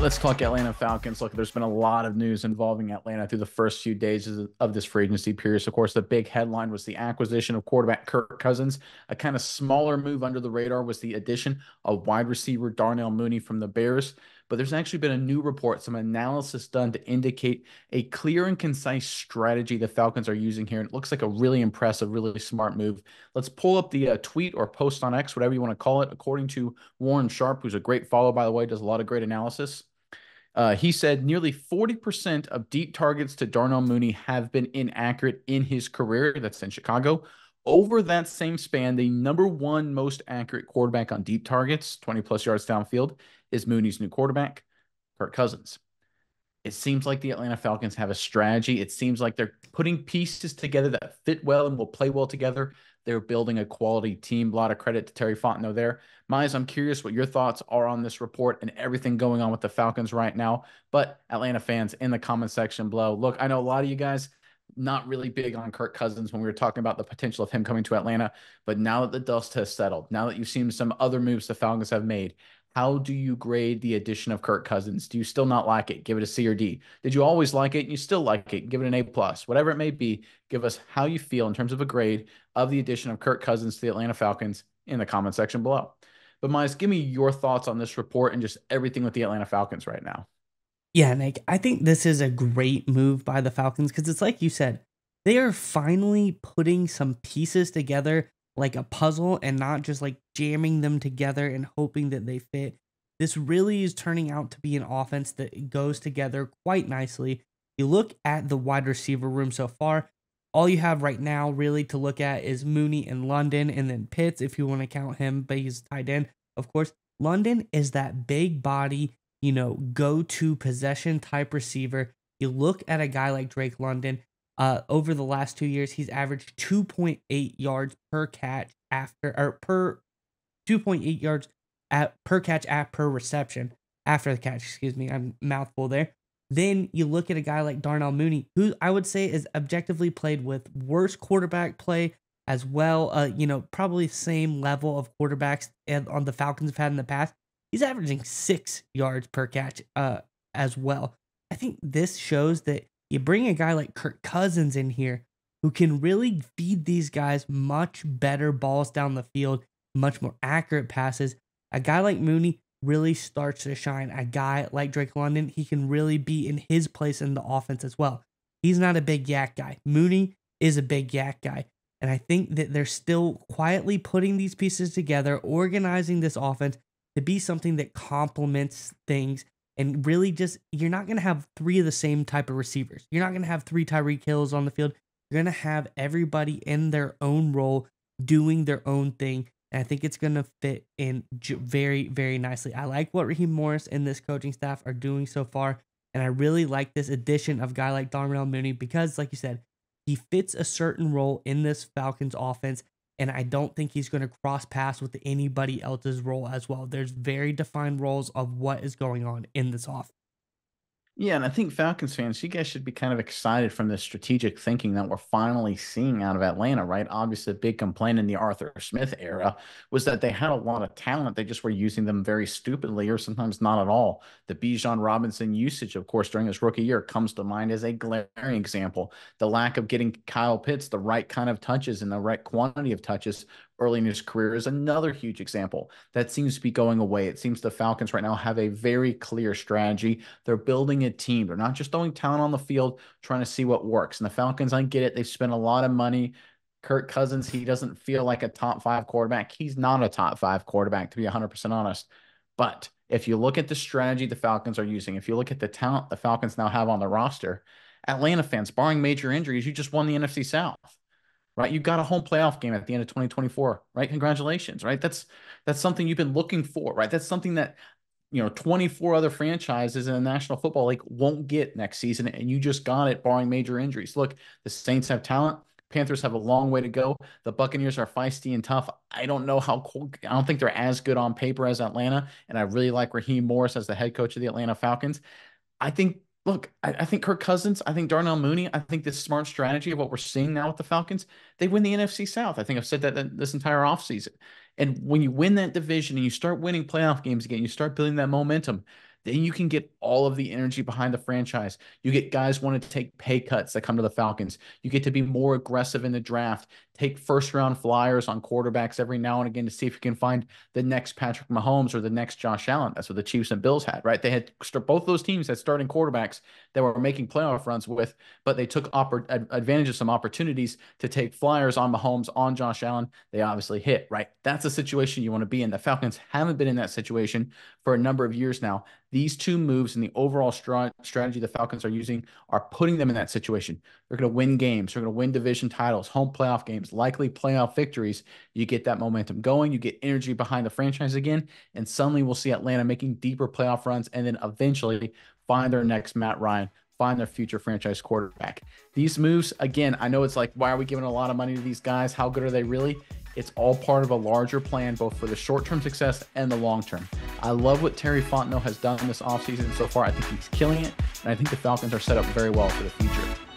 Let's talk Atlanta Falcons. Look, there's been a lot of news involving Atlanta through the first few days of this free agency period. So, of course, the big headline was the acquisition of quarterback Kirk Cousins. A kind of smaller move under the radar was the addition of wide receiver Darnell Mooney from the Bears. But there's actually been a new report, some analysis done to indicate a clear and concise strategy the Falcons are using here. And it looks like a really impressive, really smart move. Let's pull up the tweet or post on X, whatever you want to call it. According to Warren Sharp, who's a great follow, by the way, does a lot of great analysis. He said nearly 40% of deep targets to Darnell Mooney have been inaccurate in his career. That's in Chicago. Over that same span, the number one most accurate quarterback on deep targets, 20 plus yards downfield, is Mooney's new quarterback, Kirk Cousins. It seems like the Atlanta Falcons have a strategy. It seems like they're putting pieces together that fit well and will play well together. They're building a quality team. A lot of credit to Terry Fontenot there. Miles, I'm curious what your thoughts are on this report and everything going on with the Falcons right now. But Atlanta fans, in the comment section below, look, I know a lot of you guys not really big on Kirk Cousins when we were talking about the potential of him coming to Atlanta. But now that the dust has settled, now that you've seen some other moves the Falcons have made, how do you grade the addition of Kirk Cousins? Do you still not like it? Give it a C or D. Did you always like it and you still like it? Give it an A plus. Whatever it may be, give us how you feel in terms of a grade of the addition of Kirk Cousins to the Atlanta Falcons in the comment section below. But Miles, give me your thoughts on this report and just everything with the Atlanta Falcons right now. Yeah, Nick, I think this is a great move by the Falcons because it's like you said, they are finally putting some pieces together like a puzzle and not just like jamming them together and hoping that they fit. This really is turning out to be an offense that goes together quite nicely. You look at the wide receiver room so far, all you have right now really to look at is Mooney and London and then Pitts if you want to count him, but he's tight end. Of course, London is that big body, go to possession type receiver. You look at a guy like Drake London, over the last 2 years, he's averaged 2.8 yards per catch after, or per 2.8 yards per catch at per reception after the catch. Excuse me, I'm mouthful there. Then you look at a guy like Darnell Mooney, who I would say is objectively played with worse quarterback play as well. Probably same level of quarterbacks on the Falcons have had in the past. He's averaging 6 yards per catch as well. I think this shows that you bring a guy like Kirk Cousins in here who can really feed these guys much better balls down the field, much more accurate passes. A guy like Mooney really starts to shine. A guy like Drake London, he can really be in his place in the offense as well. He's not a big yak guy. Mooney is a big yak guy. And I think that they're still quietly putting these pieces together, organizing this offense to be something that complements things. And really just, you're not going to have three of the same type of receivers. You're not going to have three Tyreek Hills on the field. You're going to have everybody in their own role doing their own thing. And I think it's going to fit in very, very nicely. I like what Raheem Morris and this coaching staff are doing so far. And I really like this addition of a guy like Darnell Mooney because, like you said, he fits a certain role in this Falcons offense. And I don't think he's going to cross paths with anybody else's role as well. There's very defined roles of what is going on in this offense. Yeah, and I think Falcons fans, you guys should be kind of excited from this strategic thinking that we're finally seeing out of Atlanta, right? Obviously, a big complaint in the Arthur Smith era was that they had a lot of talent. They just were using them very stupidly or sometimes not at all. The Bijan Robinson usage, of course, during his rookie year comes to mind as a glaring example. The lack of getting Kyle Pitts the right kind of touches and the right quantity of touches early in his career is another huge example that seems to be going away. It seems the Falcons right now have a very clear strategy. They're building a team. They're not just throwing talent on the field, trying to see what works. And the Falcons, I get it. They've spent a lot of money. Kirk Cousins, he doesn't feel like a top five quarterback. He's not a top five quarterback, to be 100% honest. But if you look at the strategy the Falcons are using, if you look at the talent the Falcons now have on the roster, Atlanta fans, barring major injuries, you just won the NFC South, right? You got a home playoff game at the end of 2024, right? Congratulations, right? That's something you've been looking for, right? That's something that 24 other franchises in the National Football League won't get next season, and you just got it, barring major injuries. Look, the Saints have talent. Panthers have a long way to go. The Buccaneers are feisty and tough. I don't know how cool. I don't think they're as good on paper as Atlanta, and I really like Raheem Morris as the head coach of the Atlanta Falcons. I think, look, I think Kirk Cousins, I think Darnell Mooney, I think this smart strategy of what we're seeing now with the Falcons, they win the NFC South. I think I've said that this entire offseason. And when you win that division and you start winning playoff games again, you start building that momentum. then you can get all of the energy behind the franchise. You get guys want to take pay cuts that come to the Falcons. You get to be more aggressive in the draft, take first round flyers on quarterbacks every now and again to see if you can find the next Patrick Mahomes or the next Josh Allen. That's what the Chiefs and Bills had, right? They had both those teams had starting quarterbacks that were making playoff runs with, but they took advantage of some opportunities to take flyers on Mahomes, on Josh Allen. They obviously hit, right? That's a situation you want to be in. The Falcons haven't been in that situation for a number of years now. These two moves and the overall strategy the Falcons are using are putting them in that situation. They're going to win games. They're going to win division titles, home playoff games, likely playoff victories. You get that momentum going. You get energy behind the franchise again. And suddenly we'll see Atlanta making deeper playoff runs and then eventually find their next Matt Ryan, find their future franchise quarterback. These moves, again, I know it's like, why are we giving a lot of money to these guys? How good are they really? It's all part of a larger plan, both for the short-term success and the long-term. I love what Terry Fontenot has done this offseason so far. I think he's killing it, and I think the Falcons are set up very well for the future.